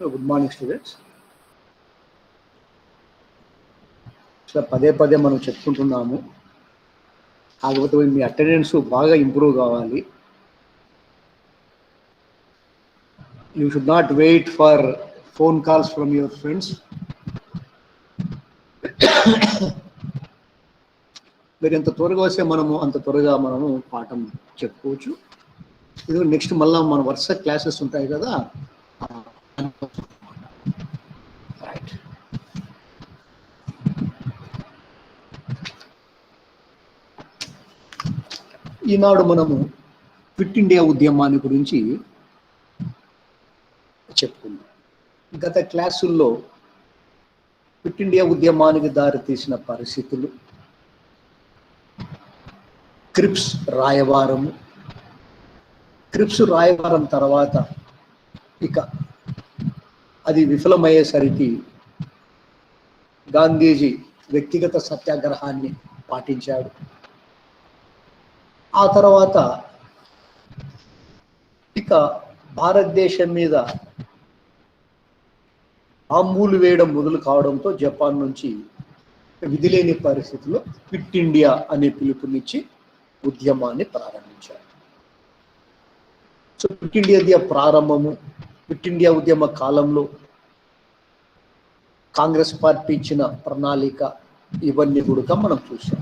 Good morning students. So పదే పదే మనం చెప్పుకుంటున్నాము, కాకపోతే మీ అటెండెన్స్ బాగా ఇంప్రూవ్ కావాలి. You should not wait for phone calls from your friends. మీరు ఎంత త్వరగా వస్తే అంత త్వరగా మనము పాఠం చెప్పుకోవచ్చు. ఇది నెక్స్ట్ మళ్ళీ మన వరుస క్లాసెస్ ఉంటాయి కదా. రైట్. ఈనాడు మనము క్విట్ ఇండియా ఉద్యమాన్ని గురించి చెప్పుకుందాం. గత క్లాసుల్లో క్విట్ ఇండియా ఉద్యమానికి దారితీసిన పరిస్థితులు, క్రిప్స్ రాయవారం తర్వాత ఇక అది విఫలమయ్యేసరికి గాంధీజీ వ్యక్తిగత సత్యాగ్రహాన్ని పాటించాడు. ఆ తర్వాత ఇక భారతదేశం మీద బాంబులు వేయడం మొదలు కావడంతో జపాన్ నుంచి విధిలేని పరిస్థితుల్లో క్విట్ ఇండియా అనే పిలుపునిచ్చి ఉద్యమాన్ని ప్రారంభించారు. సో క్విట్ ఇండియా ప్రారంభము, క్విట్ ఇండియా ఉద్యమ కాలంలో కాంగ్రెస్ పార్టీ ఇచ్చిన ప్రణాళిక ఇవన్నీ కూడా మనం చూసాం.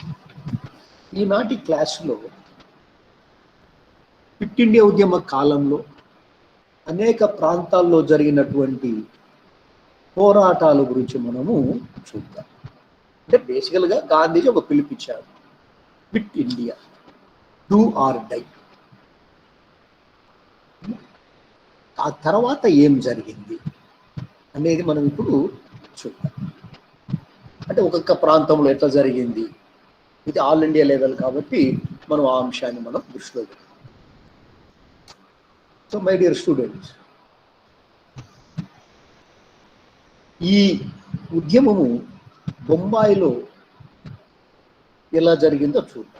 ఈనాటి క్లాసులో క్విట్ ఇండియా ఉద్యమ కాలంలో అనేక ప్రాంతాల్లో జరిగినటువంటి పోరాటాల గురించి మనము చూద్దాం. అంటే బేసికల్గా గాంధీజీ ఒక పిలుపిచ్చాడు, quit India, do or die. ఆ తర్వాత ఏం జరిగింది అనేది మనం ఇప్పుడు చూద్దాం. అంటే ఒక్కొక్క ప్రాంతంలో ఎట్లా జరిగింది, ఇది ఆల్ ఇండియా లెవెల్ కాబట్టి మనం ఆ అంశాన్ని మనం దృష్టిలో పెట్టుకుంటాం. సో మై డియర్ స్టూడెంట్స్, ఈ ఉద్యమము బొంబాయిలో ఎలా జరిగిందో చూద్దాం.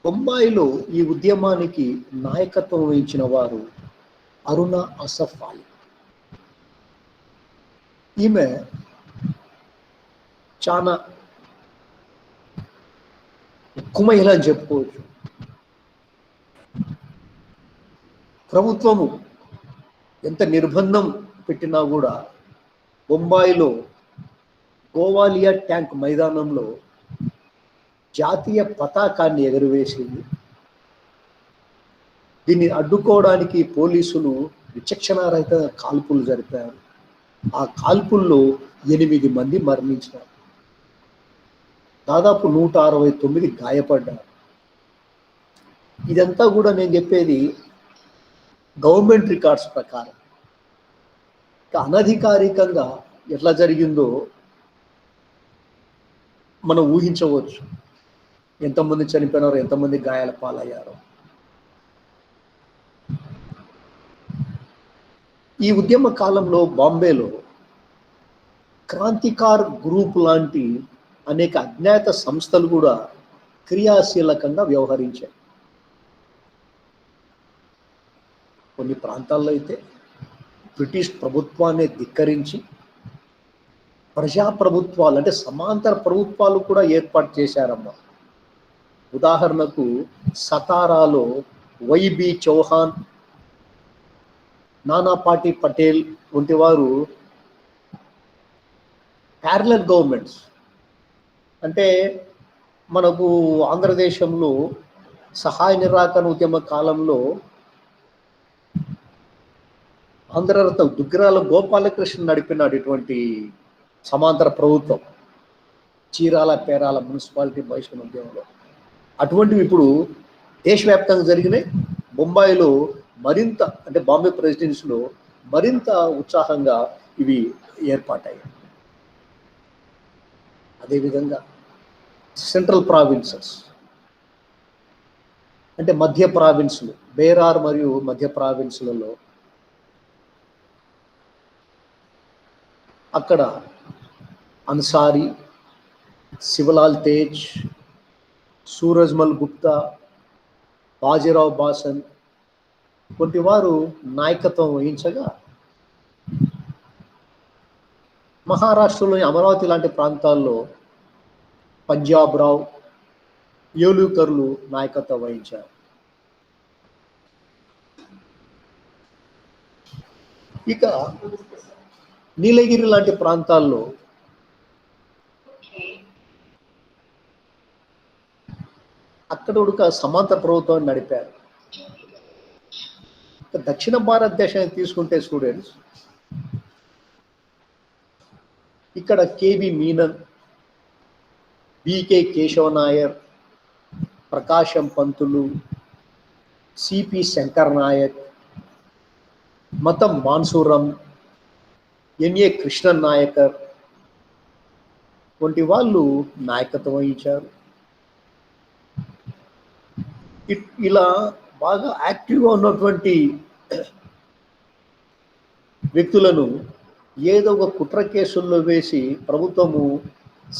బొంబాయిలో ఈ ఉద్యమానికి నాయకత్వం వహించిన వారు అరుణా అసఫ్ అలీ. ఈమె చాలా ఉక్కు మహిళ అని చెప్పుకోవచ్చు. ప్రభుత్వము ఎంత నిర్బంధం పెట్టినా కూడా బొంబాయిలో గోవాలియా ట్యాంక్ మైదానంలో జాతీయ పతాకాన్ని ఎగురవేసింది. దీన్ని అడ్డుకోవడానికి పోలీసులు విచక్షణారహిత కాల్పులు జరిపారు. ఆ కాల్పుల్లో 8 మంది మరణించారు, దాదాపు 169 గాయపడ్డారు. ఇదంతా కూడా నేను చెప్పేది గవర్నమెంట్ రికార్డ్స్ ప్రకారం. అనధికారికంగా ఎట్లా జరిగిందో మనం ఊహించవచ్చు, ఎంతమంది చనిపోయినారో, ఎంతమంది గాయాల పాలయ్యారో. ఈ ఉద్యమ కాలంలో బాంబేలో క్రాంతికార్ గ్రూప్ లాంటి అనేక అజ్ఞాత సంస్థలు కూడా క్రియాశీలకంగా వ్యవహరించాయి. కొన్ని ప్రాంతాల్లో అయితే బ్రిటిష్ ప్రభుత్వాన్ని ధిక్కరించి ప్రజాప్రభుత్వాలు, అంటే సమాంతర ప్రభుత్వాలు కూడా ఏర్పాటు చేశారమ్మా. ఉదాహరణకు సతారాలో వైబి చౌహాన్, నానాపాటి పటేల్ వంటి వారు ప్యారలల్ గవర్నమెంట్స్, అంటే మనకు ఆంధ్రదేశంలో సహాయ నిరాకరణ ఉద్యమ కాలంలో ఆంధ్రరత్న దుగ్గరాల గోపాలకృష్ణ నడిపినాడు ఇటువంటి సమాంతర ప్రభుత్వం, చీరాల పేరాల మున్సిపాలిటీ బహిష్కరణ ఉద్యమంలో. అటువంటివి ఇప్పుడు దేశవ్యాప్తంగా జరిగినాయి. బొంబాయిలో మరింత, అంటే బాంబే ప్రెసిడెన్సీలో మరింత ఉత్సాహంగా ఇవి ఏర్పాటయ్యాయి. అదేవిధంగా సెంట్రల్ ప్రావిన్సెస్, అంటే మధ్య ప్రావిన్సులు, బేరార్ మరియు మధ్య ప్రావిన్సులలో అక్కడ అన్సారీ, శివలాల్ తేజ్, సూరజ్మల్ గుప్తా, బాజీరావ్ బాసన్, వంటి వారు నాయకత్వం వహించగా, మహారాష్ట్రలోని అమరావతి లాంటి ప్రాంతాల్లో పంజాబ్ రావు, ఏలూకర్లు నాయకత్వం వహించారు. ఇక నీలగిరి లాంటి ప్రాంతాల్లో అక్కడ ఒక సమాంతర ప్రభుత్వాన్ని నడిపారు. దక్షిణ భారతదేశాన్ని తీసుకుంటే స్టూడెంట్స్, ఇక్కడ కేవి మీనన్, బికే కేశవ నాయర్, ప్రకాశం పంతులు, సిపి శంకర్ నాయక్, మతం మాన్సూరం, ఎన్ఏ కృష్ణన్ నాయకర్ వంటి వాళ్ళు నాయకత్వం వహించారు. ఇలా బాగా యాక్టివ్గా ఉన్నటువంటి వ్యక్తులను ఏదో ఒక కుట్ర కేసుల్లో వేసి ప్రభుత్వము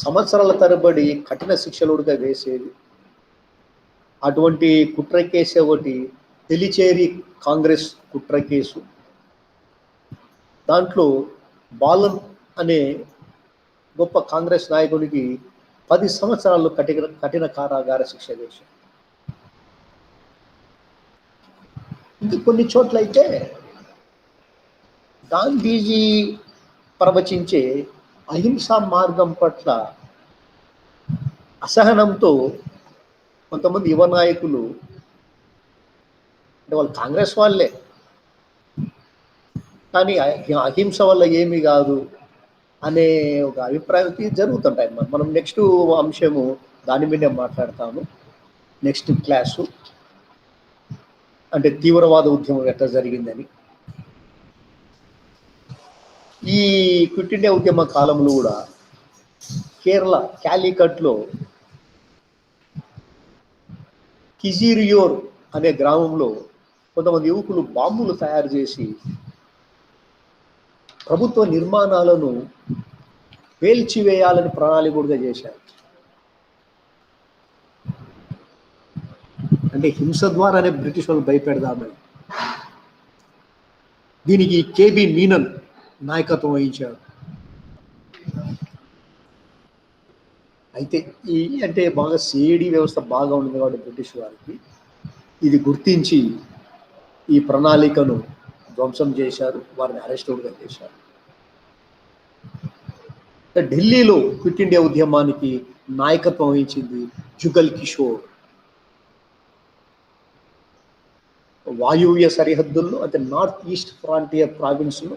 సంవత్సరాల తరబడి కఠిన శిక్షలుగా వేసేది. అటువంటి కుట్ర కేసు ఒకటి తెలిచేరి కాంగ్రెస్ కుట్ర కేసు. దాంట్లో బాలన్ అనే గొప్ప కాంగ్రెస్ నాయకుడికి 10 సంవత్సరాలు కఠిన కారాగార శిక్ష వేశారు. ఇంకా కొన్ని చోట్ల అయితే గాంధీజీ ప్రవచించే అహింసా మార్గం పట్ల అసహనంతో కొంతమంది యువ నాయకులు, అంటే వాళ్ళు కాంగ్రెస్ వాళ్ళే కానీ అహింస వల్ల ఏమీ కాదు అనే ఒక అభిప్రాయం జరుగుతుంటాయి. మనం నెక్స్ట్ అంశము దాని మీదే మాట్లాడతాము. నెక్స్ట్ క్లాసు అంటే తీవ్రవాద ఉద్యమం ఎట్లా జరిగిందని. ఈ క్విట్ ఇండియా ఉద్యమ కాలంలో కూడా కేరళ క్యాలికట్లో కిజిరియోర్ అనే గ్రామంలో కొంతమంది యువకులు బాంబులు తయారు చేసి ప్రభుత్వ నిర్మాణాలను పేల్చివేయాలని ప్రణాళిక కూడా చేశారు. అంటే హింస ద్వారానే బ్రిటిష్ వాళ్ళు భయపెడదామని. దీనికి కేబి మీనన్ నాయకత్వం వహించారు. అయితే అంటే బాగా సిఐడి వ్యవస్థ బాగా ఉంది కాబట్టి బ్రిటిష్ వారికి ఇది గుర్తించి ఈ ప్రణాళికను ధ్వంసం చేశారు, వారిని అరెస్ట్ కూడా చేశారు. ఢిల్లీలో క్విట్ ఇండియా ఉద్యమానికి నాయకత్వం వహించింది జుగల్ కిషోర్. వాయువ్య సరిహద్దుల్లో అంటే నార్త్ ఈస్ట్ ఫ్రాంటియర్ ప్రావిన్స్లో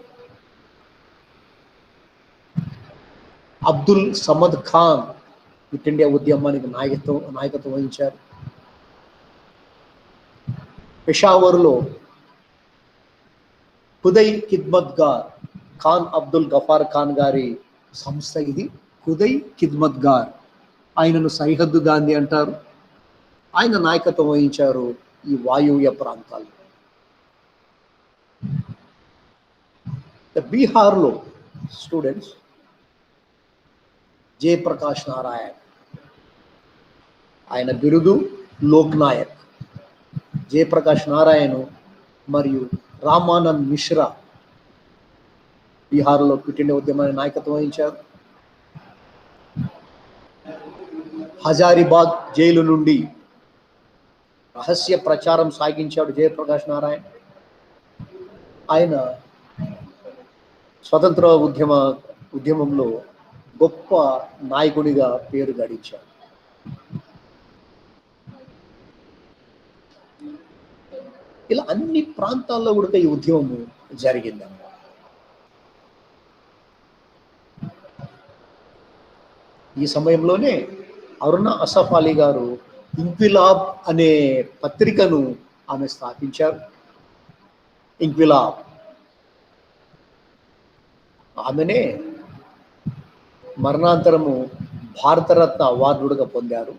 అబ్దుల్ సమద్ ఖాన్ క్విట్ ఇండియా ఉద్యమానికి నాయకత్వం వహించారు. పెషావర్లో ఖుదై ఖిద్మత్గార్ ఖాన్ అబ్దుల్ గఫార్ ఖాన్ గారి సంస్థ ఇది. ఖుదై ఖిద్మత్గార్, ఆయనను సరిహద్దు గాంధీ అంటారు. ఆయన నాయకత్వం వహించారు ఈ వాయువ్య ప్రాంతాల్లో. బీహార్లో స్టూడెంట్స్ జయప్రకాష్ నారాయణ్, ఆయన బిరుదు లోక్ నాయక్. జయప్రకాష్ నారాయణ్ మరియు రామానంద్ మిశ్రా బీహార్లో క్విట్ ఇండియా ఉద్యమానికి నాయకత్వం వహించారు. హజారీబాగ్ జైలు నుండి రహస్య ప్రచారం సాగించాడు జయప్రకాష్ నారాయణ్. ఆయన స్వతంత్ర ఉద్యమంలో గొప్ప నాయకుడిగా పేరు గడించాడు. ఇలా అన్ని ప్రాంతాల్లో కూడా ఈ ఉద్యమం జరిగిందన్నమాట. ఈ సమయంలోనే అరుణ అసఫ్ అలీ గారు ఇంక్విలాబ్ అనే పత్రికను ఆమె స్థాపించారు. ఇంక్విలాబ్ ఆమెనే మరణాంతరము భారతరత్న అవార్డుగా పొందారు.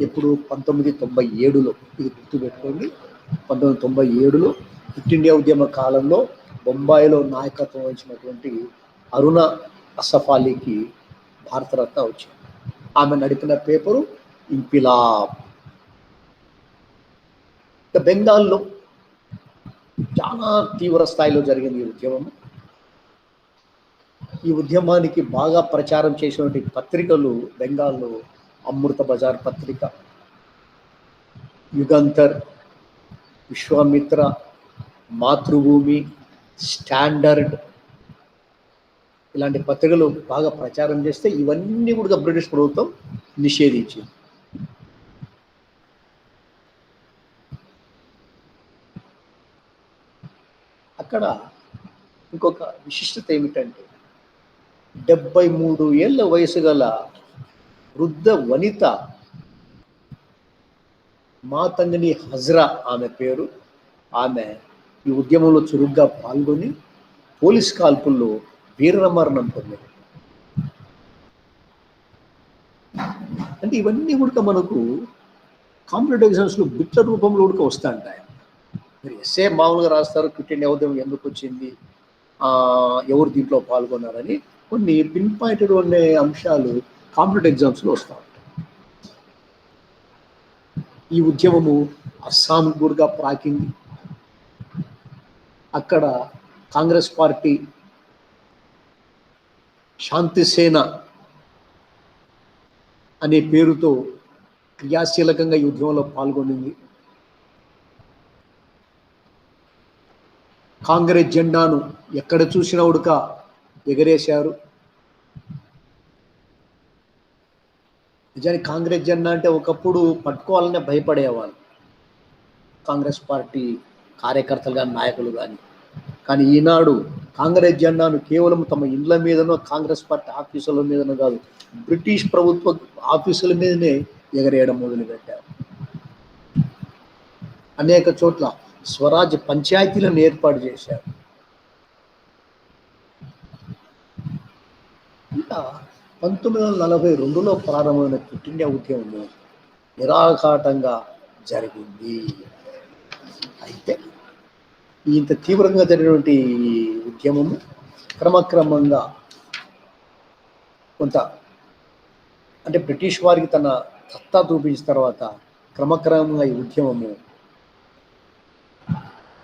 ఎప్పుడు 1997లో, ఇది గుర్తుపెట్టుకోండి. 1997లో క్విట్ ఇండియా ఉద్యమ కాలంలో బొంబాయిలో నాయకత్వం వహించినటువంటి అరుణ అసఫ్ అలీకి భారతరత్న వచ్చింది. ఆమె నడిపిన పేపరు ఇంక్విలాబ్. బెంగాల్లో చాలా తీవ్ర స్థాయిలో జరిగింది ఈ ఉద్యమం. ఈ ఉద్యమానికి బాగా ప్రచారం చేసినటువంటి పత్రికలు బెంగాల్లో అమృత బజార్ పత్రిక, యుగంధర్, విశ్వామిత్ర, మాతృభూమి, స్టాండర్డ్ ఇలాంటి పత్రికలు బాగా ప్రచారం చేస్తే ఇవన్నీ కూడా బ్రిటిష్ ప్రభుత్వం నిషేధించింది. అక్కడ ఇంకొక విశిష్టత ఏమిటంటే 73 ఏళ్ళ వయసు గల వృద్ధ వనిత మాతంగిని హజ్రా ఆమె పేరు. ఆమె ఈ ఉద్యమంలో చురుగ్గా పాల్గొని పోలీస్ కాల్పుల్లో వీరమరణం పొందారు. అంటే ఇవన్నీ కూడా మనకు కాంపిటేటివ్ ఎగ్జామ్స్లో బిట్ల రూపంలో కూడా వస్తూ ఉంటాయి. మీరు ఎస్ఏ మామూలుగా రాస్తారు, క్విట్ ఇండియా ఉద్యమం ఎందుకు వచ్చింది, ఎవరు దీంట్లో పాల్గొన్నారని కొన్ని పిన్ పాయింటెడ్ ఉండే అంశాలు కాంపిటేటివ్ ఎగ్జామ్స్లో వస్తూ ఉంటాయి. ఈ ఉద్యమము అస్సాం కూడా ప్రాకింది. అక్కడ కాంగ్రెస్ పార్టీ శాంతిసేన అనే పేరుతో క్రియాశీలకంగా ఈ ఉద్యమంలో పాల్గొనింది. కాంగ్రెస్ జెండాను ఎక్కడ చూసినా ఉడక ఎగరేశారు. నిజానికి కాంగ్రెస్ జెండా అంటే ఒకప్పుడు పట్టుకోవాలనే భయపడేవాళ్ళు కాంగ్రెస్ పార్టీ కార్యకర్తలు కానీ నాయకులు కానీ ఈనాడు కాంగ్రెస్ జెండాను కేవలం తమ ఇండ్ల మీదనో కాంగ్రెస్ పార్టీ ఆఫీసుల మీదనో కాదు, బ్రిటిష్ ప్రభుత్వ ఆఫీసుల మీదనే ఎగరేయడం మొదలుపెట్టారు. అనేక చోట్ల స్వరాజ్య పంచాయతీలను ఏర్పాటు చేశారు. ఇలా 1942లో ప్రారంభమైన క్విట్ ఇండియా ఉద్యమం నిరాఘాటంగా జరిగింది. అయితే ఇంత తీవ్రంగా జరిగినటువంటి ఉద్యమము క్రమక్రమంగా కొంత అంటే బ్రిటిష్ వారికి తన సత్తా చూపించిన తర్వాత క్రమక్రమంగా ఈ ఉద్యమము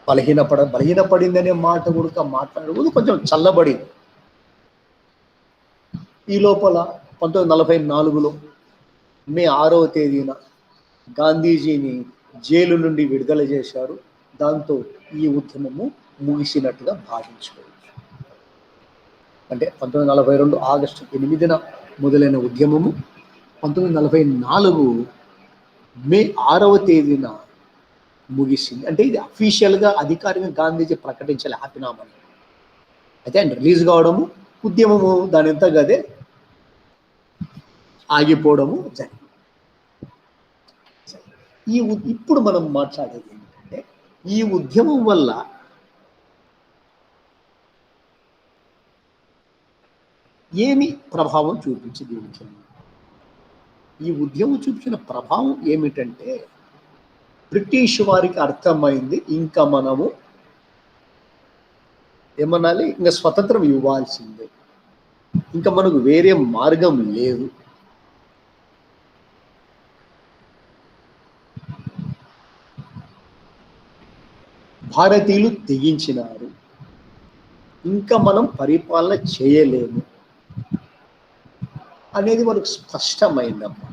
బలహీనపడిందనే మాట కూడా మాట్లాడకూడదు, కొంచెం చల్లబడింది. ఈ లోపల 1944లో మే 6వ తేదీన గాంధీజీని జైలు నుండి విడుదల చేశారు. దాంతో ఈ ఉద్యమము ముగిసినట్టుగా భావించుకోవచ్చు. అంటే 1942 ఆగస్టు 8న మొదలైన ఉద్యమము 1944 మే 6వ తేదీన ముగిసింది. అంటే ఇది అఫీషియల్గా అధికారికంగా గాంధీజీ ప్రకటించాలి ఆపినామని. అయితే ఆయన రిలీజ్ కావడము, ఉద్యమము దాని ఎంత గదే ఆగిపోవడము జరిగింది. ఇప్పుడు మనం మాట్లాడేది ఏంటంటే ఈ ఉద్యమం వల్ల ఏమి ప్రభావం చూపించింది ఈ ఉద్యమం? ఈ ఉద్యమం చూపించిన ప్రభావం ఏమిటంటే బ్రిటిష్ వారికి అర్థమైంది, ఇంకా మనము ఏమనాలి, ఇంకా స్వతంత్రం ఇవ్వాల్సిందే, ఇంకా మనకు వేరే మార్గం లేదు. భారతీయులు తెగించినారు, ఇంకా మనం పరిపాలన చేయలేము అనేది మనకు స్పష్టమైందమ్మా.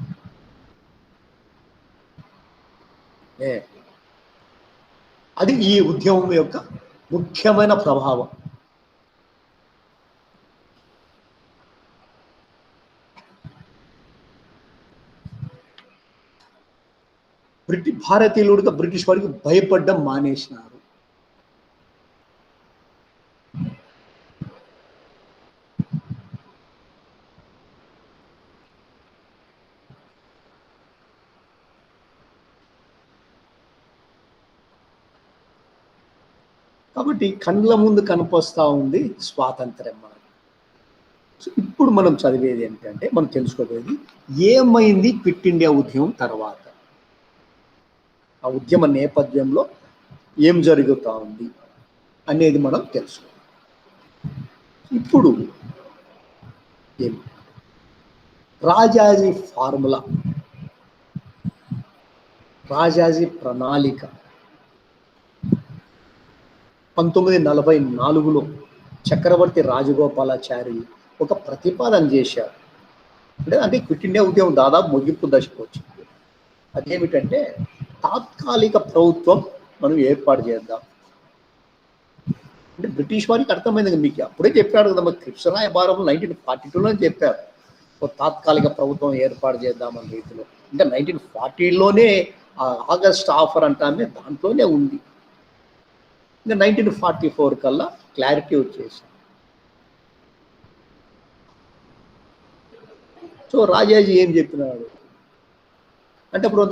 అది ఈ ఉద్యమం యొక్క ముఖ్యమైన ప్రభావం. భారతీయులు బ్రిటిష్ వారికి భయపడ్డం మానేసినారు. కాబట్టి కళ్ళ ముందు కనిపిస్తూ ఉంది స్వాతంత్ర్యం మనకు. సో ఇప్పుడు మనం చదివేది ఏంటంటే, మనం తెలుసుకోబోయేది ఏమైంది క్విట్ ఇండియా ఉద్యమం తర్వాత, ఆ ఉద్యమ నేపథ్యంలో ఏం జరుగుతూ ఉంది అనేది మనం తెలుసుకోవాలి. ఇప్పుడు రాజాజీ ఫార్ములా, రాజాజీ ప్రణాళిక, 1944లో చక్రవర్తి రాజగోపాలాచారి ఒక ప్రతిపాదన చేశారు. అంటే క్విట్ ఇండియా ఉద్యమం దాదాపు ముగింపు దశకు వచ్చింది. అదేమిటంటే తాత్కాలిక ప్రభుత్వం మనం ఏర్పాటు చేద్దాం. అంటే బ్రిటిష్ వారికి అర్థమైంది, మీకు అప్పుడే చెప్పాడు కదా, మరి క్రిప్స్ రాయబారం 1942లో చెప్పారు ఒక తాత్కాలిక ప్రభుత్వం ఏర్పాటు చేద్దామన్న రీతిలో. ఇంకా 1940లోనే ఆగస్ట్ ఆఫర్ అంటామే దాంట్లోనే ఉంది. ఇంకా 1944 కల్లా క్లారిటీ వచ్చేసి. సో రాజాజీ ఏం చెప్పినాడు అంటే, ఇప్పుడు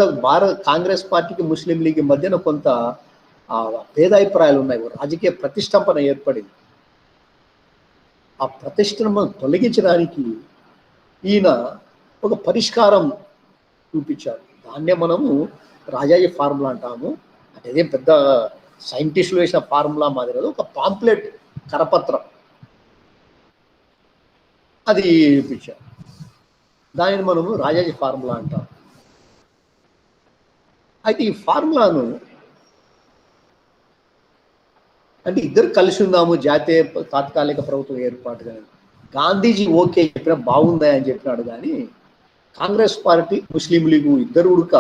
కాంగ్రెస్ పార్టీకి ముస్లిం లీగ్ మధ్యన కొంత భేదాభిప్రాయాలు ఉన్నాయి, రాజకీయ ప్రతిష్టంభన ఏర్పడింది. ఆ ప్రతిష్టను మనం తొలగించడానికి ఈయన ఒక పరిష్కారం చూపించాడు. దాన్నే మనము రాజాజీ ఫార్ములా అంటాము. అంటే అదే పెద్ద సైంటిస్టులు వేసిన ఫార్ములా మాదిరి ఒక పాంప్లెట్ కరపత్రం అది చూపించాడు. దానిని మనము రాజాజీ ఫార్ములా అంటాం. అయితే ఈ ఫార్ములాను అంటే ఇద్దరు కలిసి ఉందాము జాతీయ తాత్కాలిక ప్రభుత్వం ఏర్పాటు కానీ గాంధీజీ ఓకే చెప్పిన బాగుందా అని చెప్పినాడు. కానీ కాంగ్రెస్ పార్టీ ముస్లిం లీగు ఇద్దరు ఉడక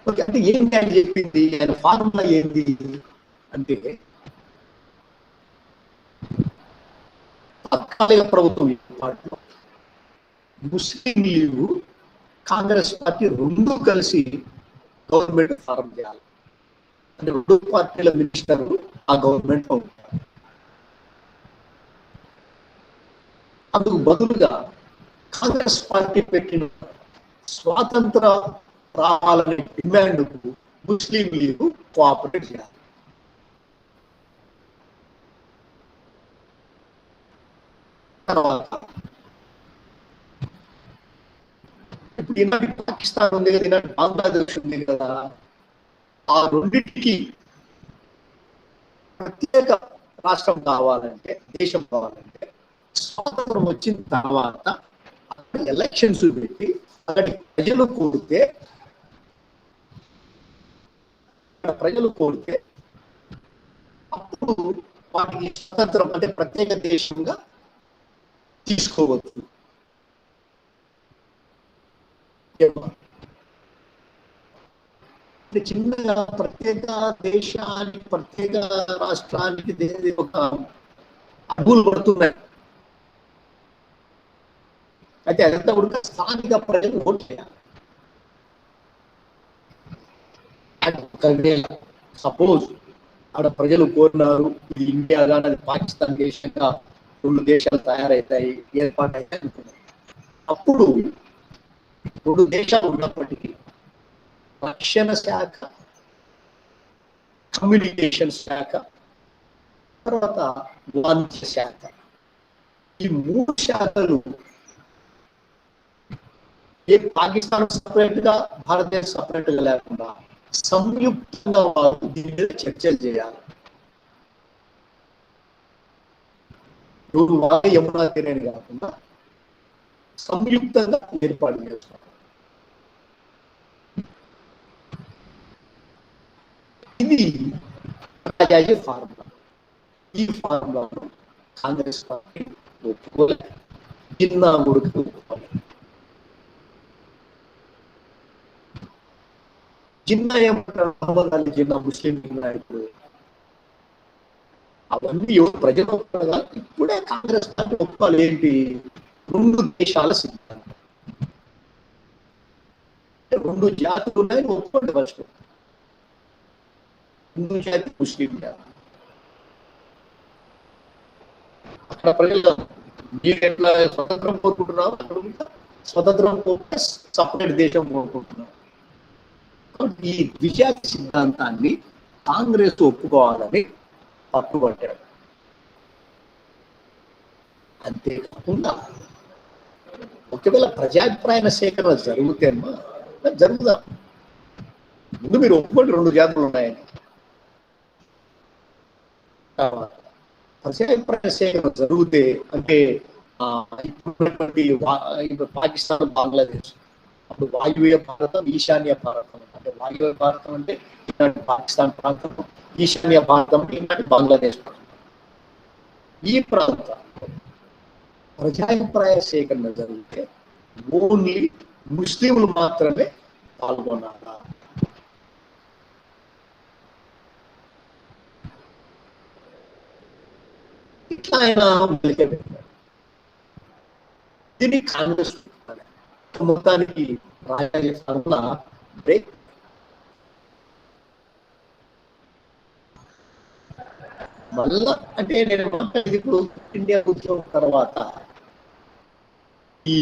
ఓకే. అంటే ఏంటి ఆయన చెప్పింది, ఆయన ఫార్ములా ఏంది అంటే తాత్కాలిక ప్రభుత్వం ఏర్పాటులో ముస్లిం లీగు కాంగ్రెస్ పార్టీ రెండు కలిసి గవర్నమెంట్ ఫారం చేయాలి. అంటే రెండు పార్టీల మినిస్టర్ ఆ గవర్నమెంట్ లో ఉంటారు. అందుకు బదులుగా కాంగ్రెస్ పార్టీ పెట్టిన స్వాతంత్ర రావాలనే డిమాండ్కు ముస్లిం లీగ్ కోఆపరేట్ చేయాలి. తర్వాత ఇప్పుడు ఈనాటి పాకిస్తాన్ ఉంది కదా, ఈనాటి బంగ్లాదేశ్ ఉంది కదా, ఆ రెండింటికి ప్రత్యేక రాష్ట్రం కావాలంటే, దేశం కావాలంటే స్వాతంత్రం వచ్చిన తర్వాత ఎలక్షన్స్ పెట్టి అక్కడి ప్రజలు కోరితే అప్పుడు వాటికి స్వతంత్రం అంటే ప్రత్యేక దేశంగా తీసుకోవచ్చు. చిన్నగా ప్రత్యేక దేశానికి ప్రత్యేక రాష్ట్రానికి ఒక అడుగులు పడుతున్నాయి. అయితే అదంతా కూడా స్థానిక ప్రజలు ఓట్ చేయాలి. సపోజ్ ఆడ ప్రజలు కోరినారు ఇది ఇండియా కానీ అది పాకిస్తాన్ దేశంగా రెండు దేశాలు తయారవుతాయి ఏర్పాటైతాయి అనుకున్నారు. అప్పుడు రెండు దేశాలు ఉన్నప్పటికీ రక్షణ శాఖ, కమ్యూనికేషన్ శాఖ, తర్వాత వాణిజ్య శాఖ, ఈ మూడు శాఖలు ఏ పాకిస్తాన్ సపరేట్ గా భారతదేశం సపరేట్ గా లేకుండా సంయుక్తంగా వారు దీని మీద చర్చలు చేయాలి. యమునా తీరేని కాకుండా సంయుక్తంగా ఏర్పాటు చేస్తారు. ఇది రాజాజీ ఫార్ములా. ఈ ఫార్ములాను కాంగ్రెస్ పార్టీ ఒప్పుకోలేదు, జిన్నా గుడికి ఒప్పుకోలేదు. జిన్నా ఏమంటారు, మహమ్మద్ అలీ జిన్నా ముస్లిం నాయకుడు, అవన్నీ ప్రజలు ఇప్పుడే కాంగ్రెస్ పార్టీ ఒప్పుకోవాలి. ఏంటి, రెండు దేశాల సిద్ధాంతం, రెండు జాతులు ఉన్నాయని ఒప్పుకోండి. ఫస్ట్ హిందూ జాతి, ముస్లిం జాతి. అక్కడ ప్రజలు మీరు ఎట్లా స్వతంత్రం కోరుకుంటున్నావు, అక్కడ స్వతంత్రం కోరుకుంటే సపరేట్ దేశం కోరుకుంటున్నాం. కాబట్టి ఈ ద్విజాతి సిద్ధాంతాన్ని కాంగ్రెస్ ఒప్పుకోవాలని పట్టుబట్టాడు. అంతేకాకుండా ఒకవేళ ప్రజాభిప్రాయ సేకరణ జరుగుతేమో జరుగుదా, ముందు మీరు ఒప్పుకోండి 2 జాతులు ఉన్నాయని. ప్రజాభిప్రాయ సేకరణ జరిగితే అంటే ఇప్పుడు పాకిస్తాన్, బంగ్లాదేశ్, అప్పుడు వాయువ్య భారతం, ఈశాన్య భారతం. అంటే వాయువ్య భారతం అంటే ఈనాటి పాకిస్తాన్ ప్రాంతం, ఈశాన్య భారతం అంటే ఈనాటి బంగ్లాదేశ్ ప్రాంతం. ఈ ప్రాంతం ప్రజాభిప్రాయ సేకరణ జరిగితే ఓన్లీ ముస్లింలు మాత్రమే పాల్గొనాలా? ఇట్లా ఆయన పెట్టాడు. దీన్ని కాంగ్రెస్ మొత్తానికి రాజకీయ బ్రేక్. మళ్ళా అంటే నేను ఇప్పుడు ఇండియా ఉద్యమం తర్వాత ఈ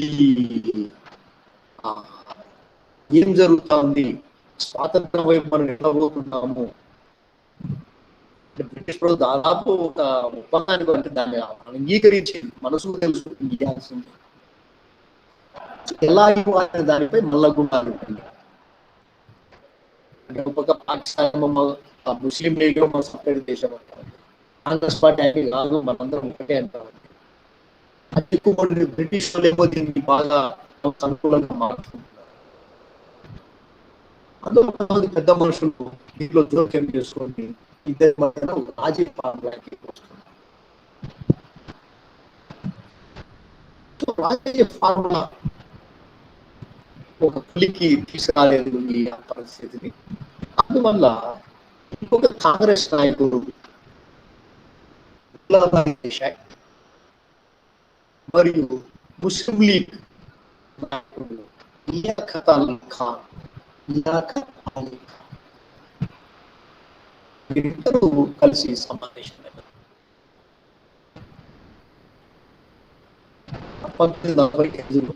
ఏం జరుగుతా ఉంది, స్వాతంత్రం వైపు మనం ఎట్లా పోతున్నాము, బ్రిటిష్ ప్రభుత్వం దాదాపు ఒక ఒప్పందానికి అంటే దాన్ని అంగీకరించింది, మనసు తెలుసు ఇవ్వాల్సింది, ఎలా ఇవ్వాలనే దానిపై మల్లగుండాలు. అంటే ఒక పాకిస్తాన్ ముస్లిం లీగ్ లో మన సపరేట్ దేశం అంటారు, కాంగ్రెస్ పార్టీ అయితే కాదు మనందరం ఒకటే అంటారు. అది ఎక్కువ బ్రిటిష్ వాళ్ళు ఏమో దీన్ని బాగా అనుకూలంగా మాట్లాడుతున్నారు. అందులో కొంతమంది పెద్ద మనుషులు దీంట్లో జోక్యం చేసుకోండి, ఇద్దరి మధ్యన రాజీ ఫార్ములాకి వస్తుంది. రాజకీయ ఫార్ములా ఒక పులికి తీసుకురాలేదు ఈ పరిస్థితిని. అందువల్ల ఇంకొక కాంగ్రెస్ నాయకుడు మరియు ముస్లిం లీగ్ నాయకుడు లియాఖత్ అలీ ఖాన్, ఇద్దరు కలిసి సమావేశం 1945లో.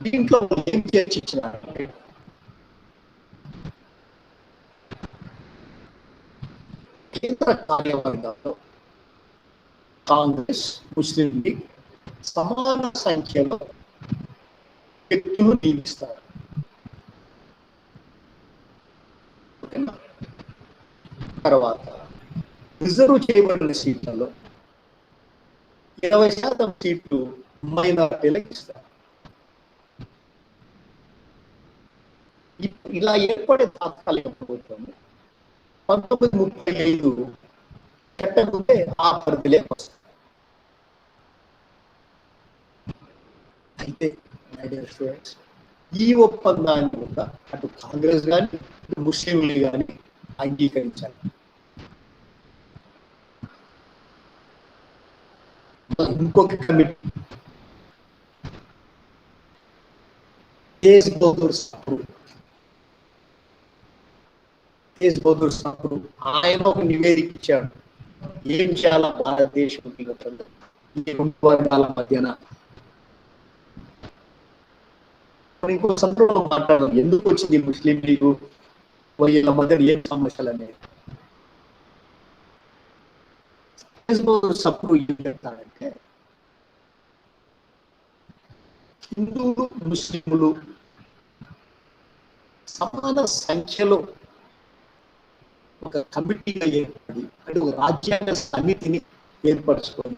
దీంట్లో ఏం చర్చించినారంటే కేంద్ర కార్యవర్గంలో కాంగ్రెస్, ముస్లిం లీగ్ సమాన సంఖ్యలో వ్యక్తులు నియమిస్తారు. తర్వాత రిజర్వ్ చేయబడిన సీట్లలో 20% సీట్లు మైనారిటీలకు ఇస్తారు. ఇలా ఏర్పడే తాత్కాలిక ప్రభుత్వం 1935 చట్టముంటే ఆ పరిధిలే వస్తుంది. అయితే ఈ ఒప్పందాన్ని కూడా అటు కాంగ్రెస్ కానీ ముస్లిం లీగ్ కానీ అంగీకరించాలి. ఇంకొక కమిటీ తేజ్ బహదూర్ సప్రు ఆయన ఒక నివేదిక ఇచ్చాడు, ఏం చేయాల భారతదేశం ఈ 2 వర్గాల మధ్యన. ఇంకో సందర్భంలో మాట్లాడడం ఎందుకు వచ్చింది ముస్లిం లీగు వీళ్ళ మధ్య ఏం సమస్యలు అనేది. సప్రు ఏం చెప్తాడంటే హిందువులు ముస్లింలు సమాన సంఖ్యలో ఒక కమిటీగా ఏర్పడి అంటే ఒక రాజ్యాంగ సమితిని ఏర్పరచుకొని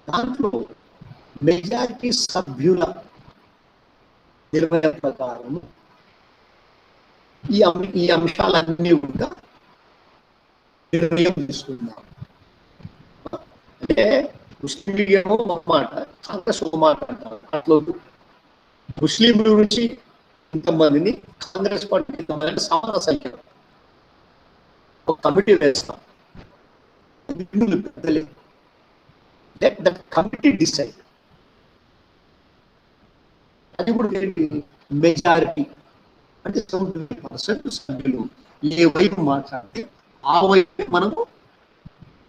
దాంట్లో మెజారిటీ సభ్యుల నిర్ణయం ప్రకారం ఈ అంశాలన్నీ కూడా నిర్ణయం తీసుకుందాం. అంటే ముస్లిం లీగ్ ఏమో ఒక మాట, కాంగ్రెస్ ఒక మాట అంటారు. అట్లా ముస్లింల నుంచి ఇంతమందిని, కాంగ్రెస్ పార్టీ ఇంతమంది సమాన సంఖ్య ఒక కమిటీ వేస్తాం. Let the committee decide. అది కూడా మెజారిటీ అంటే 70% సభ్యులు ఏ వైపు మాట్లాడితే ఆ వైపు మనము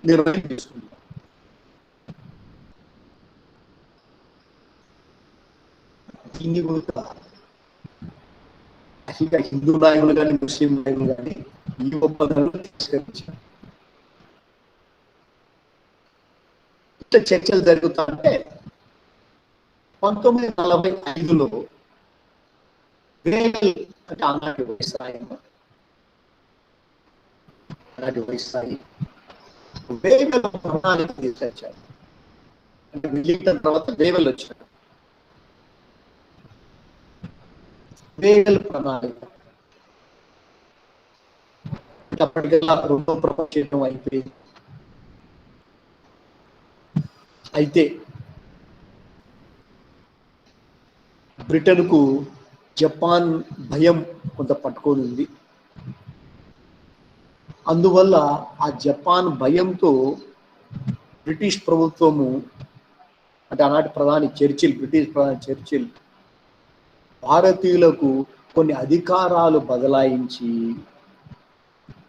నిర్ణయం తీసుకుంటారు. దీన్ని కూడా అసలు హిందూ నాయకులు కానీ ముస్లిం నాయకులు కానీ ఈ ఒప్పందాలను తిరస్కరించారు. ఇట్లా చర్చలు జరుగుతా అంటే 1945లో వేగల్ అంటే ఆనాటి వైస్రాయి వేగల్ ప్రణాళిక తీసుకొచ్చారు. అంటే విలీనం తర్వాత వేగల్ వచ్చారు. వేగల్ ప్రణాళిక అప్పటికల్లా రెండో ప్రపంచ యుద్ధం అయిపోయింది. అయితే బ్రిటన్కు జపాన్ భయం కొంత పట్టుకొని ఉంది. అందువల్ల ఆ జపాన్ భయంతో బ్రిటిష్ ప్రభుత్వము అంటే ఆనాటి ప్రధాని చర్చిల్, బ్రిటిష్ ప్రధాని చర్చిల్ భారతీయులకు కొన్ని అధికారాలు బదలాయించి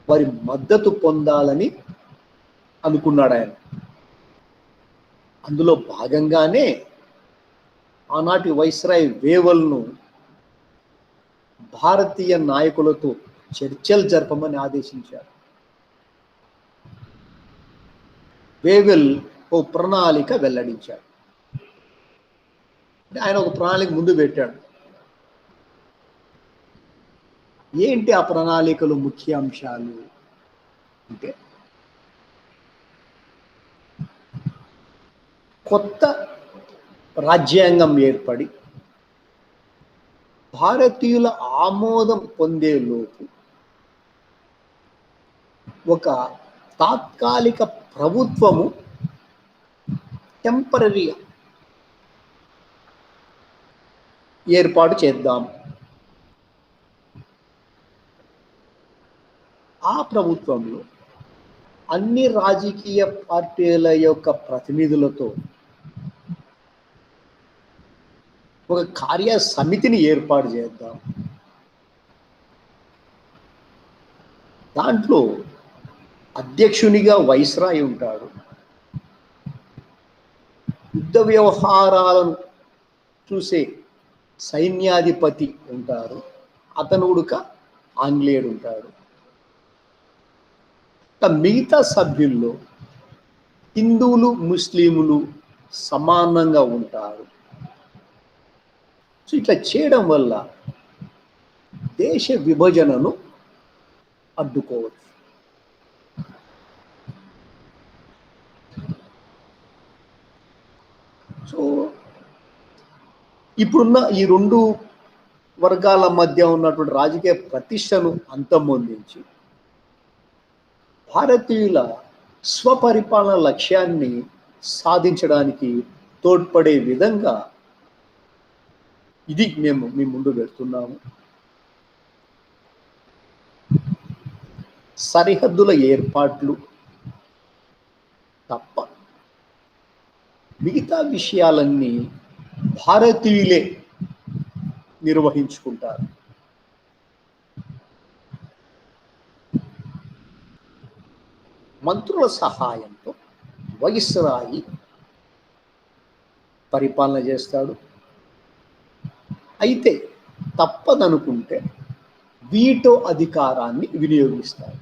వారి మద్దతు పొందాలని అనుకున్నాడు ఆయన. అందులో భాగంగానే ఆనాటి వైస్రాయ్ వేవల్ను భారతీయ నాయకులతో చర్చలు జరపమని ఆదేశించారు. వేవెల్ ఓ ప్రణాళిక వెల్లడించాడు. ఆయన ఒక ప్రణాళిక ముందు పెట్టాడు. ఏంటి ఆ ప్రణాళికలు ముఖ్య అంశాలు అంటే, కొత్త రాజ్యాంగం ఏర్పడి భారతీయుల ఆమోదం పొందేలోపు ఒక తాత్కాలిక ప్రభుత్వము టెంపరరీగా ఏర్పాటు చేద్దాం. ఆ ప్రభుత్వంలో అన్ని రాజకీయ పార్టీల యొక్క ప్రతినిధులతో ఒక కార్య సమితిని ఏర్పాటు చేద్దాం. దాంట్లో అధ్యక్షునిగా వైస్రాయ్ ఉంటాడు. యుద్ధ వ్యవహారాలను చూసే సైన్యాధిపతి ఉంటారు. అతను ఉడక ఆంగ్లేయుడు ఉంటాడు. మిగతా సభ్యుల్లో హిందువులు ముస్లింలు సమానంగా ఉంటారు. సో ఇట్లా చేయడం వల్ల దేశ విభజనను అడ్డుకోవచ్చు. సో ఇప్పుడున్న ఈ రెండు వర్గాల మధ్య ఉన్నటువంటి రాజకీయ ప్రతిష్టను అంతమొందించి భారతీయుల స్వపరిపాలన లక్ష్యాన్ని సాధించడానికి తోడ్పడే విధంగా ఇది మేము మీ ముందు పెడుతున్నాము. సరిహద్దుల ఏర్పాట్లు తప్ప మిగతా విషయాలన్నీ భారతీయులే నిర్వహించుకుంటారు. మంత్రుల సహాయంతో వైస్రాయి పరిపాలన చేస్తాడు. అయితే తప్పదనుకుంటే వీటో అధికారాన్ని వినియోగిస్తాడు.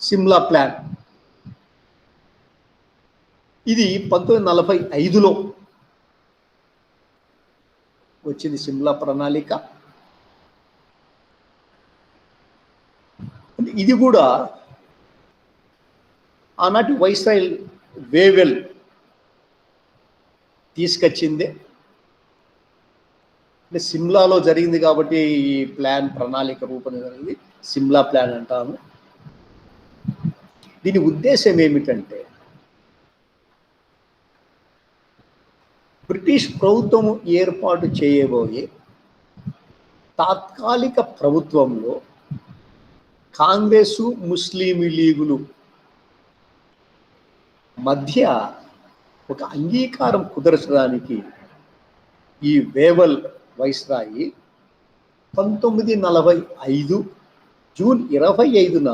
సిమ్లా ప్లాన్. ఇది 1945లో వచ్చింది సిమ్లా ప్రణాళిక. ఇది కూడా ఆనాటి వైస్రాయ్ వేవెల్ తీసుకొచ్చిందే. అంటే సిమ్లాలో జరిగింది కాబట్టి ఈ ప్లాన్ ప్రణాళిక రూపొందించింది సిమ్లా ప్లాన్ అంటాము. దీని ఉద్దేశం ఏమిటంటే బ్రిటిష్ ప్రభుత్వం ఏర్పాటు చేయబోయే తాత్కాలిక ప్రభుత్వంలో కాంగ్రెసు ముస్లిం లీగులు మధ్య ఒక అంగీకారం కుదర్చడానికి ఈ వేవల్ వైస్రాయి 1945 జూన్ 25న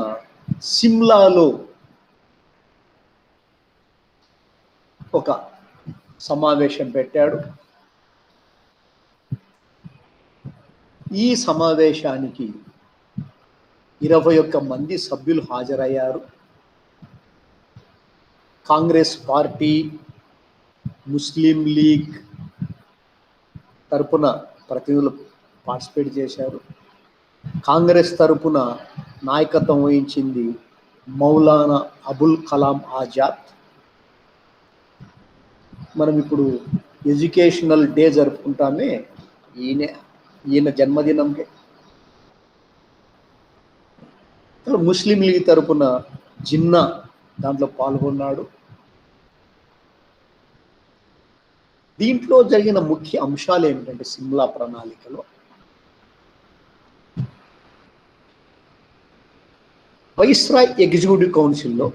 సిమ్లాలో ఒక సమావేశం పెట్టాడు. ఈ సమావేశానికి 21 మంది సభ్యులు హాజరయ్యారు. కాంగ్రెస్ పార్టీ, ముస్లిం లీగ్ తరపున ప్రతినిధులు పార్టిసిపేట్ చేశారు. కాంగ్రెస్ తరపున నాయకత్వం వహించింది మౌలానా అబుల్ కలాం ఆజాద్. మనం ఇప్పుడు ఎడ్యుకేషనల్ డే జరుపుకుంటామే, ఈయన జన్మదినంకే. ముస్లిం లీగ్ తరపున జిన్నా దాంట్లో పాల్గొన్నాడు. దీంట్లో జరిగిన ముఖ్య అంశాలు ఏమిటంటే సిమ్లా ప్రణాళికలో వైస్రాయ్ ఎగ్జిక్యూటివ్ కౌన్సిల్లో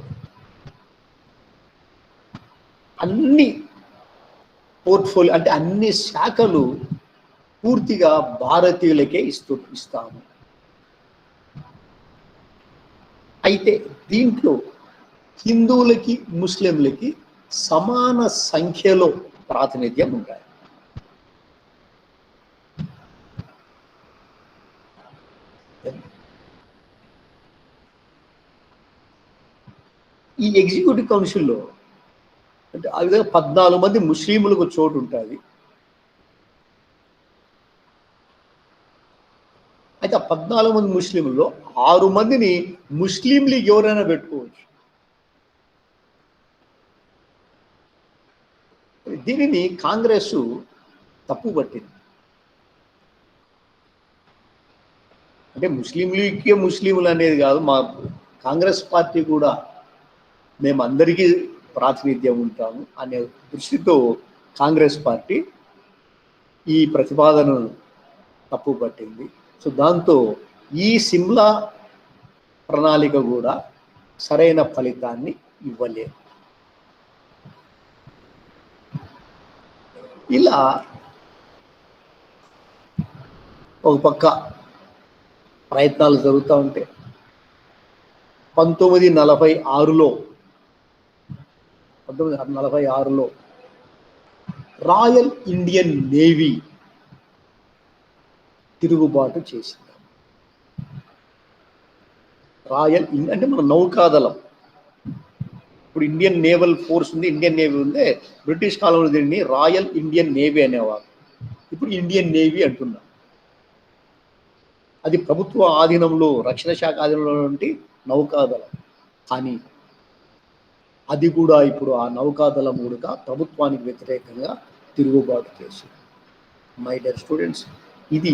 అన్ని పోర్ట్ఫోలియో అంటే అన్ని శాఖలు పూర్తిగా భారతీయులకే ఇస్తాము. అయితే దీంట్లో హిందువులకి ముస్లింలకి సమాన సంఖ్యలో ప్రాతినిధ్యం ఉంటాయి. ఈ ఎగ్జిక్యూటివ్ కౌన్సిల్లో అంటే ఆ విధంగా 14 మంది ముస్లింలకు చోటు ఉంటుంది. అయితే ఆ 14 మంది ముస్లింలలో 6 మందిని ముస్లిం లీగ్ ఎవరైనా పెట్టుకోవచ్చు. దీనిని కాంగ్రెస్ తప్పు పట్టింది. అంటే ముస్లిం లీగ్కే ముస్లింలు అనేది కాదు, మా కాంగ్రెస్ పార్టీ కూడా మేము అందరికీ ప్రాతినిధ్యం ఉంటాము అనే దృష్టితో కాంగ్రెస్ పార్టీ ఈ ప్రతిపాదనను తప్పు పట్టింది. సో దాంతో ఈ సిమ్లా ప్రణాళిక కూడా సరైన ఫలితాన్ని ఇవ్వలేదు. ఇలా ఒక పక్క ప్రయత్నాలు జరుగుతూ ఉంటే 1946లో రాయల్ ఇండియన్ నేవీ తిరుగుబాటు చేసింది. రాయల్ అంటే మన నౌకాదళం. ఇప్పుడు ఇండియన్ నేవల్ ఫోర్స్ ఉంది, ఇండియన్ నేవీ ఉంది. బ్రిటిష్ కాలంలో దీన్ని రాయల్ ఇండియన్ నేవీ అనేవారు. ఇప్పుడు ఇండియన్ నేవీ అంటున్నారు. అది ప్రభుత్వ ఆధీనంలో, రక్షణ శాఖ ఆధీనంలో ఉంటే నౌకాదళం. కానీ అది కూడా ఇప్పుడు ఆ నౌకాదళం కూడా ప్రభుత్వానికి వ్యతిరేకంగా తిరుగుబాటు చేసింది. మై డియర్ స్టూడెంట్స్, ఇది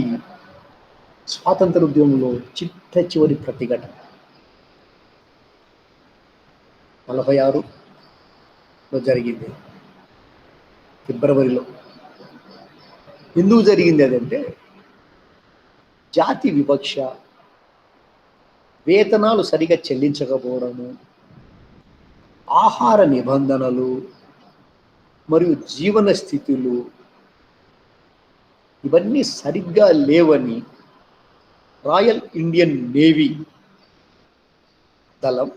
స్వాతంత్ర ఉద్యమంలో చిట్ట చివరి ప్రతిఘటన. 46లో జరిగింది, ఫిబ్రవరిలో. ఎందుకు జరిగింది అదంటే జాతి వివక్ష, వేతనాలు సరిగా చెల్లించకపోవడము, ఆహార నిబంధనలు మరియు జీవన స్థితులు ఇవన్నీ సరిగ్గా లేవని రాయల్ ఇండియన్ నేవీ దళం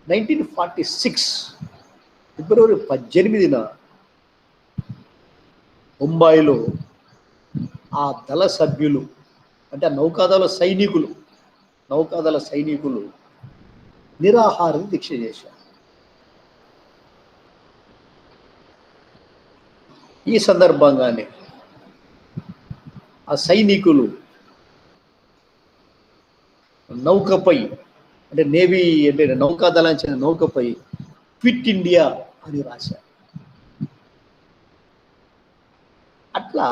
1946 ఫిబ్రవరి 18న ముంబైలో ఆ దళ సభ్యులు అంటే నౌకాదళ సైనికులు నిరాహార దీక్ష చేశారు. ఈ సందర్భంగానే ఆ సైనికులు నౌకపై, అంటే నేవీ అంటే నౌకాదళానికి చెందిన నౌకపై క్విట్ ఇండియా అని రాశారు. అట్లా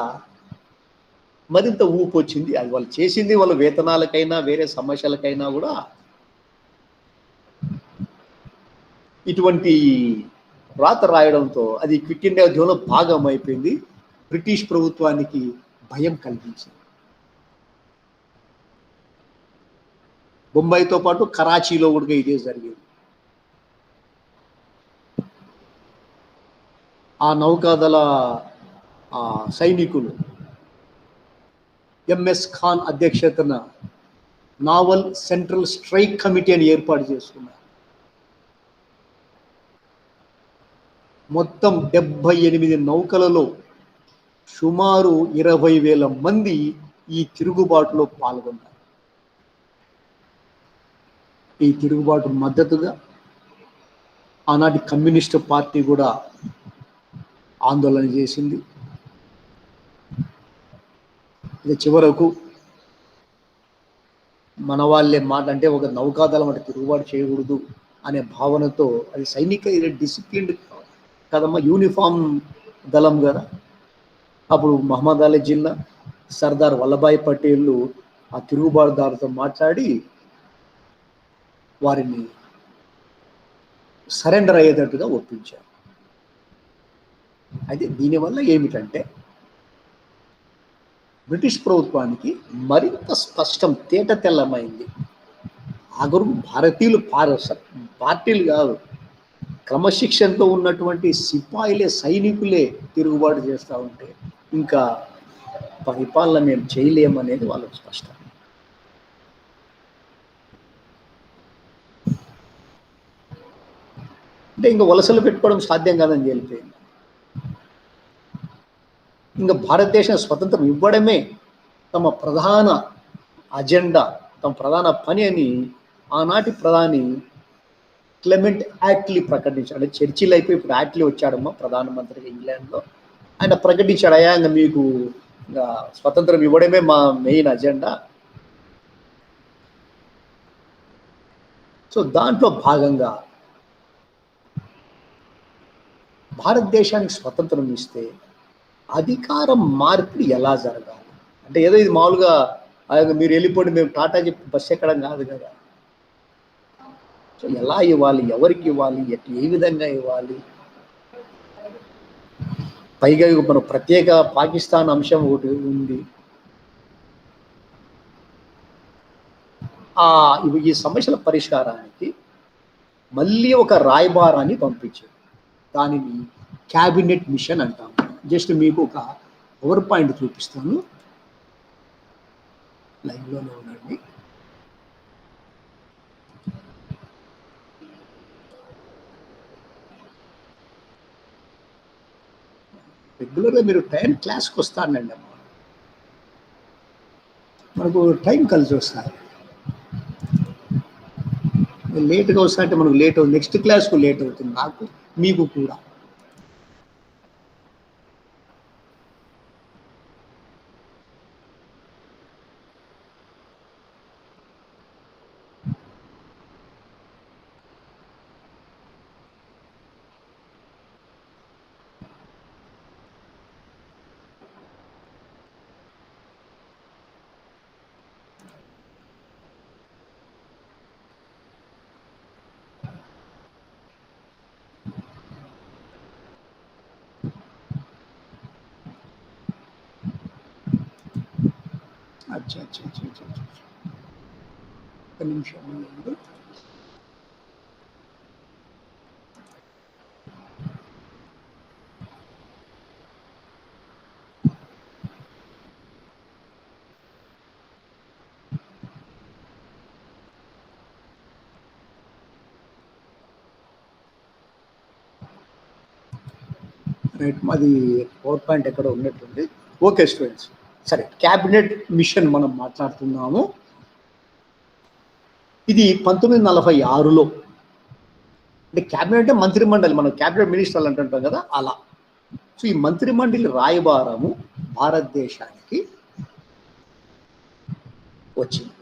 మరింత ఊపు వచ్చింది. అది వాళ్ళు చేసింది వాళ్ళ వేతనాలకైనా వేరే సమస్యలకైనా కూడా ఇటువంటి రాత రాయడంతో అది క్విట్ ఇండియా ఉద్యమంలో భాగం అయిపోయింది. బ్రిటిష్ ప్రభుత్వానికి భయం కలిగించింది. బొంబాయితో పాటు కరాచీలో కూడా ఇదే జరిగింది. ఆ నౌకాదళ సైనికులు ఎంఎస్ ఖాన్ అధ్యక్షతన నావల్ సెంట్రల్ స్ట్రైక్ కమిటీ అని ఏర్పాటు చేసుకున్నారు. మొత్తం 78 నౌకలలో సుమారు 20,000 మంది ఈ తిరుగుబాటులో పాల్గొన్నారు. ఈ తిరుగుబాటు మద్దతుగా ఆనాటి కమ్యూనిస్టు పార్టీ కూడా ఆందోళన చేసింది. ఇది చివరకు మన వాళ్ళే మాట, అంటే ఒక నౌకాదళం అంటే తిరుగుబాటు చేయకూడదు అనే భావనతో, అది సైనిక డిసిప్లిన్ కదమ్మా, యూనిఫామ్ దళం కదా. అప్పుడు మహమ్మద్ అలీ జిన్నా, సర్దార్ వల్లభాయ్ పటేల్ ఆ తిరుగుబాటుదారులతో మాట్లాడి వారిని సరెండర్ అయ్యేటట్టుగా ఒప్పించారు. అయితే దీనివల్ల ఏమిటంటే బ్రిటిష్ ప్రభుత్వానికి మరింత స్పష్టం, తేట తెల్లమైంది. ఆగరు భారతీయులు పార్టీలు కాదు, క్రమశిక్షణతో ఉన్నటువంటి సిపాయిలే, సైనికులే తిరుగుబాటు చేస్తూ ఉంటే ఇంకా పరిపాలన మేము చేయలేమనేది వాళ్ళకి స్పష్టం. అంటే ఇంకా వలసలు పెట్టుకోవడం సాధ్యం కాదని తెలిపోయింది. ఇంకా భారతదేశం స్వతంత్రం ఇవ్వడమే తమ ప్రధాన అజెండా, తమ ప్రధాన పని అని ఆనాటి ప్రధాని క్లెమెంట్ యాట్లీ ప్రకటించాడు. అంటే చర్చిలు అయిపోయి ఇప్పుడు యాట్లీ వచ్చాడమ్మా ప్రధానమంత్రిగా ఇంగ్లాండ్లో. ఆయన ప్రకటించాడు, అయ్యా ఇంకా మీకు ఇంకా స్వతంత్రం ఇవ్వడమే మా మెయిన్ అజెండా. సో దాంట్లో భాగంగా భారతదేశానికి స్వతంత్రం ఇస్తే అధికారం మార్పిడి ఎలా జరగాలి అంటే, ఏదో ఇది మామూలుగా మీరు వెళ్ళిపోండి మేము టాటా చెప్పి బస్సు ఎక్కడం కాదు కదా. సో ఎలా ఇవ్వాలి, ఎవరికి ఇవ్వాలి, ఏ విధంగా ఇవ్వాలి. పైగా మన ప్రత్యేక పాకిస్తాన్ అంశం ఒకటి ఉంది. ఈ సమస్యల పరిష్కారానికి మళ్ళీ ఒక రాయబారాన్ని పంపించారు. దానిని క్యాబినెట్ మిషన్ అంటాం. జస్ట్ మీకు ఒక పవర్ పాయింట్ చూపిస్తాను, లైవ్లోనే ఉండండి. రెగ్యులర్గా మీరు టైం క్లాస్కి వస్తానండి అమ్మ, మనకు టైం కలిసి వస్తారు. లేట్గా వస్తా అంటే మనకు లేట్ అవుతుంది, నెక్స్ట్ క్లాస్కు లేట్ అవుతుంది, నాకు మీకు కూడా. अच्छा अच्छा अच्छा अच्छा अच्छा ఒక నిమిషం ఉండండి. రైట్, మాది పవర్ పాయింట్ ఎక్కడ ఉన్నట్టుంది. ఓకే స్టూడెంట్స్, సరే క్యాబినెట్ మిషన్ మనం మాట్లాడుతున్నాము. ఇది 1946లో, అంటే క్యాబినెట్ అంటే మంత్రిమండలి, మనం క్యాబినెట్ మినిస్టర్లు అంటుంటాం కదా అలా. సో ఈ మంత్రిమండలి రాయబారము భారతదేశానికి వచ్చింది.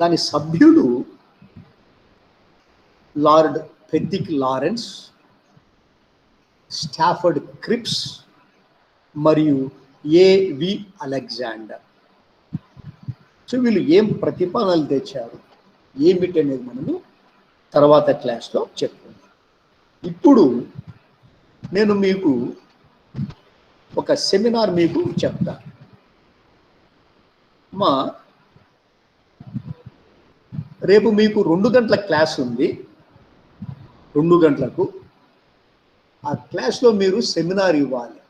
దాని సభ్యులు లార్డ్ పెద్దిక్ లారెన్స్, స్టాఫర్డ్ క్రిప్స్ మరియు ఏవి అలెగ్జాండర్. సో వీళ్ళు ఏం ప్రతిపాదనలు తెచ్చారు ఏమిటి అనేది మనము తర్వాత క్లాస్లో చెప్పుకుందాం. ఇప్పుడు నేను మీకు ఒక సెమినార్ మీకు చెప్తాను. రేపు మీకు 2 గంటల క్లాస్ ఉంది. 2 గంటలకు ఆ క్లాస్లో మీరు సెమినార్ ఇవ్వాలి.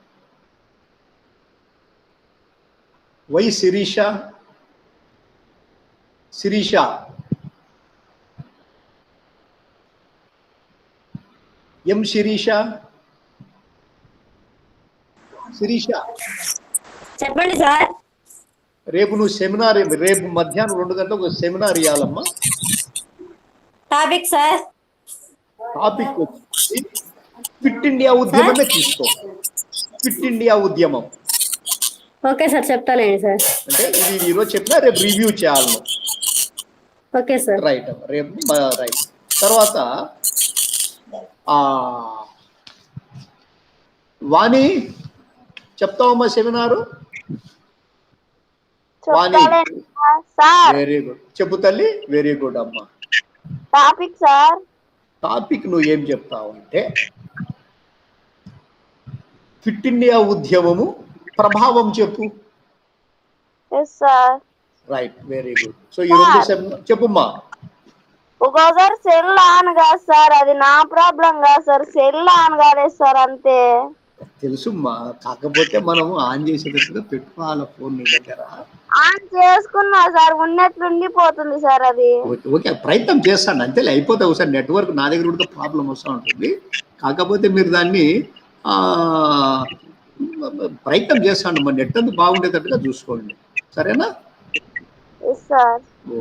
వై శిరీష ఎం శిరీష చెప్పండి సార్. రేపు నువ్వు సెమినార్, రేపు మధ్యాహ్నం 2 గంటలకు ఒక సెమినార్ ఇవ్వాలమ్మా. Topic sir? టాపిక్ వచ్చి ఫిట్ ఇండియా ఉద్యమమే తీసుకో. ఫిట్ ఇండియా ఉద్యమం. ఓకే సార్, చెప్తానండి సార్. అంటే ఇది ఈరోజు చెప్పినా రేపు రివ్యూ చేయాలి. Okay sir. రైట్, రేపు రైట్. తర్వాత వాణి చెప్తావమ్మా సెమినారు. వాణి వెరీ గుడ్, చెప్పు తల్లి. వెరీ గుడ్ అమ్మా. Topic sir? టాపిక్ నువ్వు ఏం చెప్తావు అంటే ఫిట్ ఇండియా ఉద్యమము ప్రభావం చెప్పు. Right, very good. సో ఈ 2 సెమినార్ చెప్పుమ్మా. ఒక్కోసారి సెల్ ఆన్ కాదు సార్, అది నా ప్రాబ్లం కాదు సార్, సెల్ ఆన్ కాలేదు సార్, అంతే. తెలుసుమ్మా, కాకపోతే మనము ఆన్ చేసేటట్టుగా పెట్టుకోవాలి ఫోన్ నీ దగ్గర. ఆన్ చేసుకున్నా సార్, ఉన్నట్లుండిపోతుంది సార్ అది. ఓకే, ప్రయత్నం చేస్తాను అంతే, అయిపోతే ఒకసారి నెట్వర్క్ నా దగ్గర కూడా ప్రాబ్లం వస్తూ ఉంటుంది. కాకపోతే మీరు దాన్ని ప్రయత్నం చేస్తాను, మన నెట్ అంతా బాగుండేటట్టుగా చూసుకోండి, సరేనా?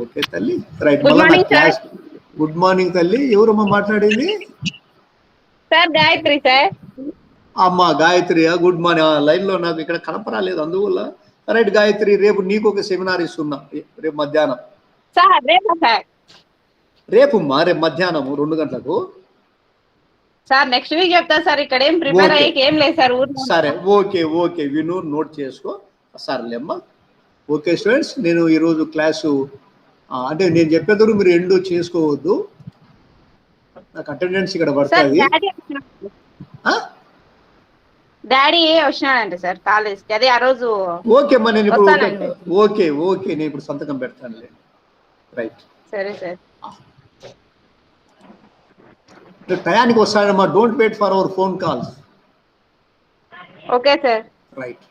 ఓకే తల్లి, రైట్. క్లాస్. గుడ్ మార్నింగ్ తల్లి. ఎవరమ్మా మాట్లాడేది? Sir Gayatri sir. అమ్మా గాయత్రి, గుడ్ మార్నింగ్. లైన్ లో నాకు ఇక్కడ కనపరాలేదు, అందువల్ల. రైట్ గాయత్రి, రేపు నీకు ఒక సెమినార్ ఇస్తున్నా, రేపు మధ్యాహ్నం. రేపు మధ్యాహ్నం 2 గంటలకు సార్. నెక్స్ట్ వీక్ చెప్తా సార్, ఇక్కడ ఏం ప్రిపేర్ అయ్యేకి ఏం లేదు సార్. సరే, ఓకే విను, నోట్ చేసుకో. సరేలేమ్మా. ఓకే స్టూడెంట్స్, నేను ఈరోజు క్లాసు అంటే నేను చెప్పేందుకు మీరు ఎండ్ చేసుకోవద్దు, నాకు అటెండెన్స్ ఇక్కడ పడుతుంది. డాడీ వచ్చినాడంటే సార్ కాలేజ్కి, అదే ఆ రోజు. ఓకే అమ్మా, నేను ఇప్పుడు ఓకే నేను ఇప్పుడు సంతకం పెడతానులే. రైట్, సరే సార్. టయానికి వస్తాడమ్మా. Don't wait for our phone calls. Okay sir. Right.